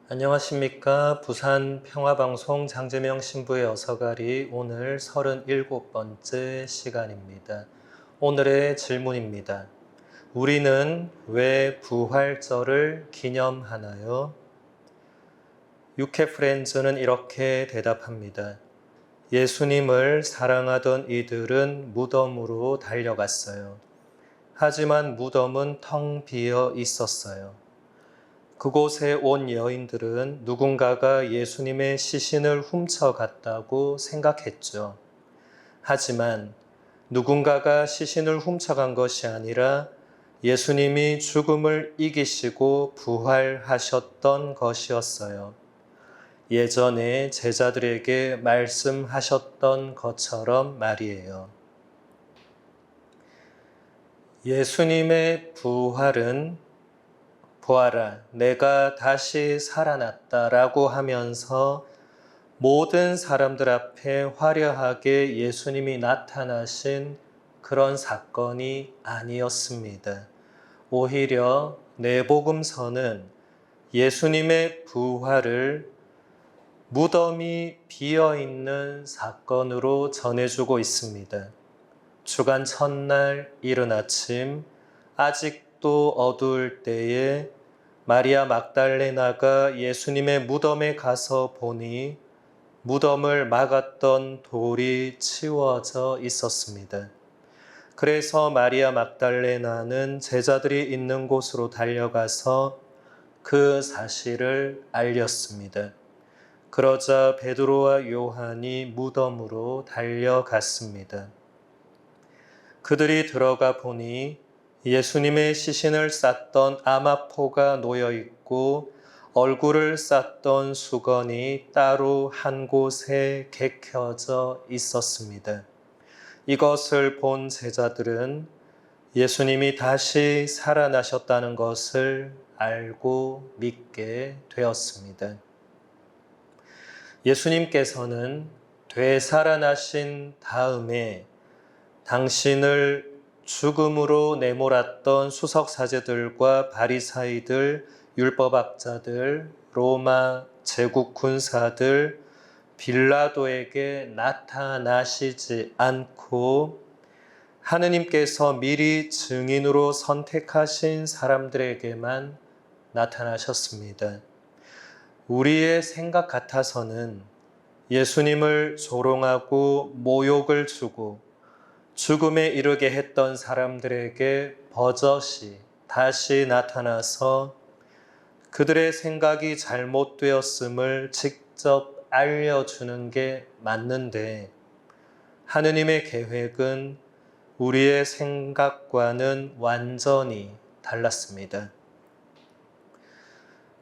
안녕하십니까. 부산 평화방송 장재명 신부의 어서가리 오늘 37번째 시간입니다. 오늘의 질문입니다. 우리는 왜 부활절을 기념하나요? 유캐프렌즈는 이렇게 대답합니다. 예수님을 사랑하던 이들은 무덤으로 달려갔어요. 하지만 무덤은 텅 비어 있었어요. 그곳에 온 여인들은 누군가가 예수님의 시신을 훔쳐갔다고 생각했죠. 하지만 누군가가 시신을 훔쳐간 것이 아니라 예수님이 죽음을 이기시고 부활하셨던 것이었어요. 예전에 제자들에게 말씀하셨던 것처럼 말이에요. 예수님의 부활은 보아라, 내가 다시 살아났다 라고 하면서 모든 사람들 앞에 화려하게 예수님이 나타나신 그런 사건이 아니었습니다. 오히려 내복음서는 예수님의 부활을 무덤이 비어있는 사건으로 전해주고 있습니다. 주간 첫날 이른 아침, 아직도 어두울 때에 마리아 막달레나가 예수님의 무덤에 가서 보니 무덤을 막았던 돌이 치워져 있었습니다. 그래서 마리아 막달레나는 제자들이 있는 곳으로 달려가서 그 사실을 알렸습니다. 그러자 베드로와 요한이 무덤으로 달려갔습니다. 그들이 들어가 보니 예수님의 시신을 쌌던 아마포가 놓여 있고 얼굴을 쌌던 수건이 따로 한 곳에 개켜져 있었습니다. 이것을 본 제자들은 예수님이 다시 살아나셨다는 것을 알고 믿게 되었습니다. 예수님께서는 되살아나신 다음에 당신을 죽음으로 내몰았던 수석사제들과 바리사이들, 율법학자들, 로마 제국 군사들, 빌라도에게 나타나시지 않고 하느님께서 미리 증인으로 선택하신 사람들에게만 나타나셨습니다. 우리의 생각 같아서는 예수님을 조롱하고 모욕을 주고 죽음에 이르게 했던 사람들에게 버젓이 다시 나타나서 그들의 생각이 잘못되었음을 직접 알려주는 게 맞는데 하느님의 계획은 우리의 생각과는 완전히 달랐습니다.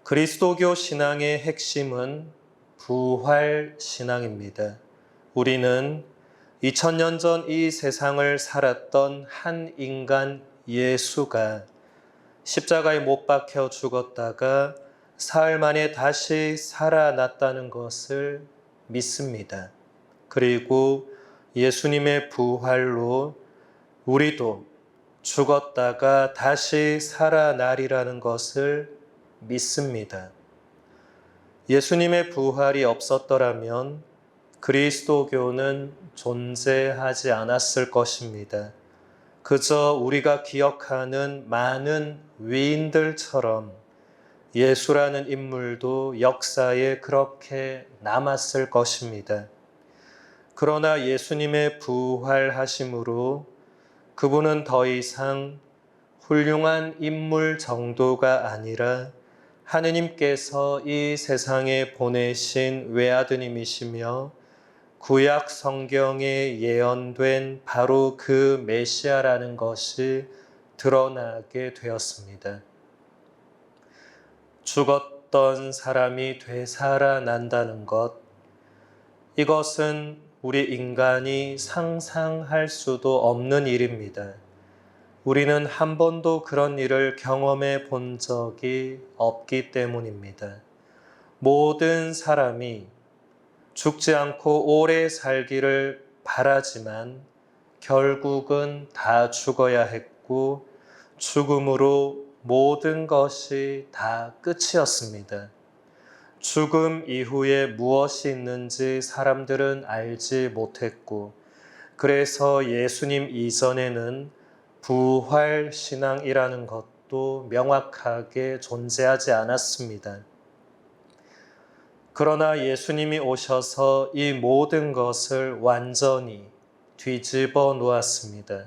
그리스도교 신앙의 핵심은 부활 신앙입니다. 우리는 2000년 전 이 세상을 살았던 한 인간 예수가 십자가에 못 박혀 죽었다가 사흘 만에 다시 살아났다는 것을 믿습니다. 그리고 예수님의 부활로 우리도 죽었다가 다시 살아나리라는 것을 믿습니다. 예수님의 부활이 없었더라면 그리스도교는 존재하지 않았을 것입니다. 그저 우리가 기억하는 많은 위인들처럼 예수라는 인물도 역사에 그렇게 남았을 것입니다. 그러나 예수님의 부활하심으로 그분은 더 이상 훌륭한 인물 정도가 아니라 하느님께서 이 세상에 보내신 외아드님이시며 구약 성경에 예언된 바로 그 메시아라는 것이 드러나게 되었습니다. 죽었던 사람이 되살아난다는 것, 이것은 우리 인간이 상상할 수도 없는 일입니다. 우리는 한 번도 그런 일을 경험해 본 적이 없기 때문입니다. 모든 사람이 죽지 않고 오래 살기를 바라지만 결국은 다 죽어야 했고 죽음으로 모든 것이 다 끝이었습니다. 죽음 이후에 무엇이 있는지 사람들은 알지 못했고, 그래서 예수님 이전에는 부활 신앙이라는 것도 명확하게 존재하지 않았습니다. 그러나 예수님이 오셔서 이 모든 것을 완전히 뒤집어 놓았습니다.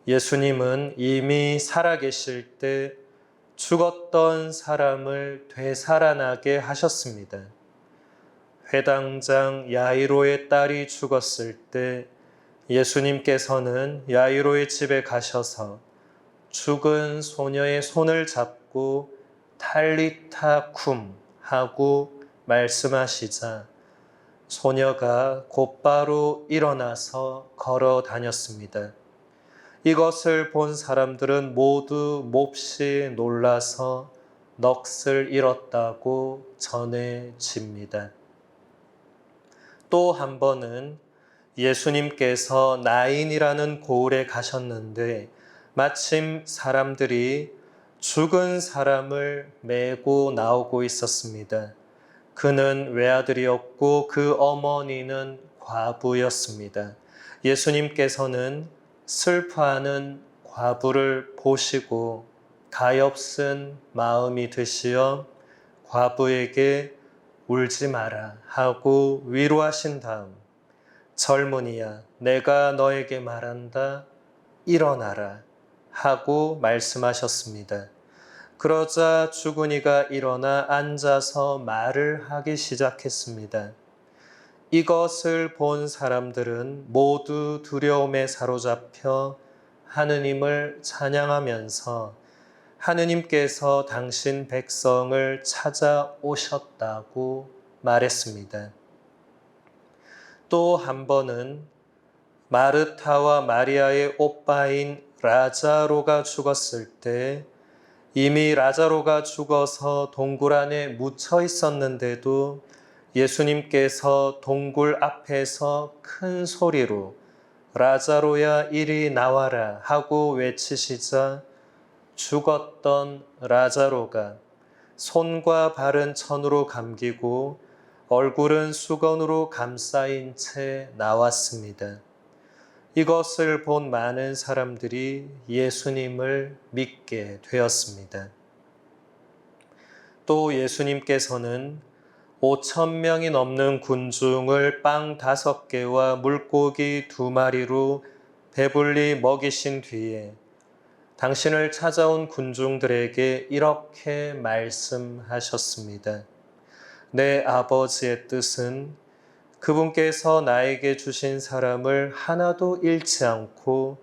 예수님은 이미 살아계실 때 죽었던 사람을 되살아나게 하셨습니다. 회당장 야이로의 딸이 죽었을 때 예수님께서는 야이로의 집에 가셔서 죽은 소녀의 손을 잡고 탈리타 쿰 하고 말씀하시자 소녀가 곧바로 일어나서 걸어 다녔습니다. 이것을 본 사람들은 모두 몹시 놀라서 넋을 잃었다고 전해집니다. 또 한 번은 예수님께서 나인이라는 고을에 가셨는데 마침 사람들이 죽은 사람을 메고 나오고 있었습니다. 그는 외아들이었고 그 어머니는 과부였습니다. 예수님께서는 슬퍼하는 과부를 보시고 가엾은 마음이 드시어 과부에게 울지 마라 하고 위로하신 다음 젊은이야 내가 너에게 말한다 일어나라 하고 말씀하셨습니다. 그러자 죽은이가 일어나 앉아서 말을 하기 시작했습니다. 이것을 본 사람들은 모두 두려움에 사로잡혀 하느님을 찬양하면서 하느님께서 당신 백성을 찾아오셨다고 말했습니다. 또 한 번은 마르타와 마리아의 오빠인 라자로가 죽었을 때 이미 라자로가 죽어서 동굴 안에 묻혀 있었는데도 예수님께서 동굴 앞에서 큰 소리로 라자로야 이리 나와라 하고 외치시자 죽었던 라자로가 손과 발은 천으로 감기고 얼굴은 수건으로 감싸인 채 나왔습니다. 이것을 본 많은 사람들이 예수님을 믿게 되었습니다. 또 예수님께서는 5,000명이 넘는 군중을 빵 5개와 물고기 2마리로 배불리 먹이신 뒤에 당신을 찾아온 군중들에게 이렇게 말씀하셨습니다. 내 아버지의 뜻은 그분께서 나에게 주신 사람을 하나도 잃지 않고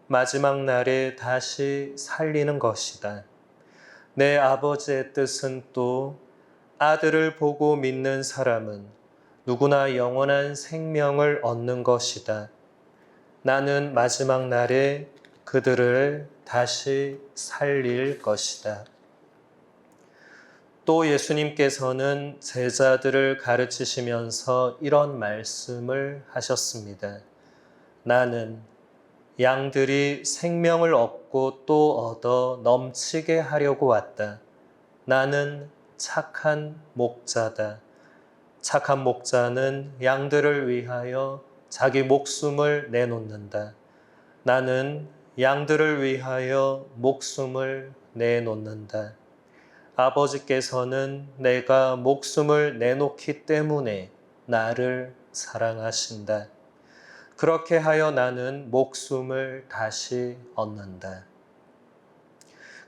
마지막 날에 다시 살리는 것이다. 내 아버지의 뜻은 또 아들을 보고 믿는 사람은 누구나 영원한 생명을 얻는 것이다. 나는 마지막 날에 그들을 다시 살릴 것이다. 또 예수님께서는 제자들을 가르치시면서 이런 말씀을 하셨습니다. 나는 양들이 생명을 얻고 또 얻어 넘치게 하려고 왔다. 나는 착한 목자다. 착한 목자는 양들을 위하여 자기 목숨을 내놓는다. 나는 양들을 위하여 목숨을 내놓는다. 아버지께서는 내가 목숨을 내놓기 때문에 나를 사랑하신다. 그렇게 하여 나는 목숨을 다시 얻는다.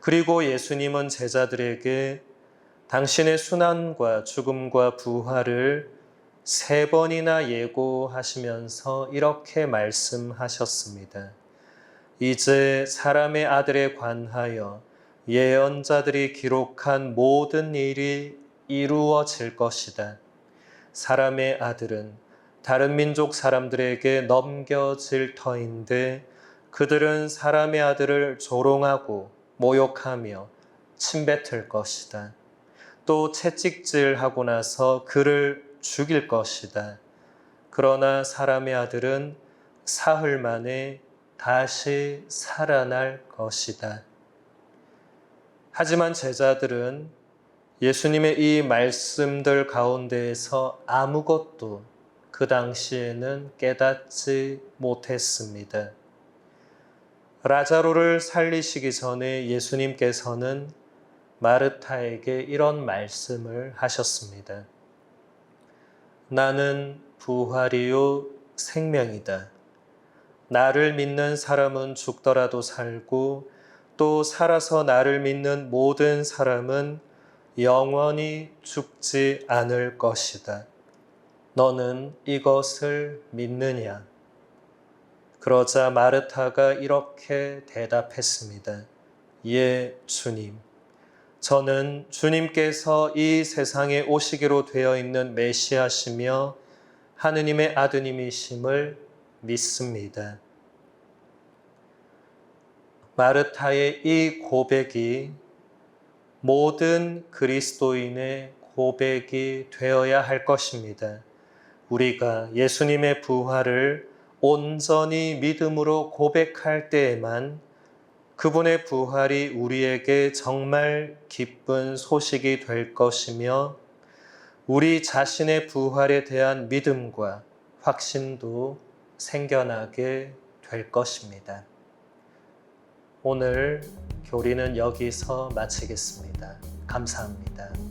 그리고 예수님은 제자들에게 당신의 순환과 죽음과 부활을 3번이나 예고하시면서 이렇게 말씀하셨습니다. 이제 사람의 아들에 관하여 예언자들이 기록한 모든 일이 이루어질 것이다. 사람의 아들은 다른 민족 사람들에게 넘겨질 터인데 그들은 사람의 아들을 조롱하고 모욕하며 침뱉을 것이다. 또 채찍질하고 나서 그를 죽일 것이다. 그러나 사람의 아들은 사흘 만에 다시 살아날 것이다. 하지만 제자들은 예수님의 이 말씀들 가운데에서 아무것도 그 당시에는 깨닫지 못했습니다. 라자로를 살리시기 전에 예수님께서는 마르타에게 이런 말씀을 하셨습니다. 나는 부활이요 생명이다. 나를 믿는 사람은 죽더라도 살고 또 살아서 나를 믿는 모든 사람은 영원히 죽지 않을 것이다. 너는 이것을 믿느냐? 그러자 마르타가 이렇게 대답했습니다. 예, 주님. 저는 주님께서 이 세상에 오시기로 되어 있는 메시아시며 하느님의 아드님이심을 믿습니다. 마르타의 이 고백이 모든 그리스도인의 고백이 되어야 할 것입니다. 우리가 예수님의 부활을 온전히 믿음으로 고백할 때에만 그분의 부활이 우리에게 정말 기쁜 소식이 될 것이며 우리 자신의 부활에 대한 믿음과 확신도 생겨나게 될 것입니다. 오늘 교리는 여기서 마치겠습니다. 감사합니다.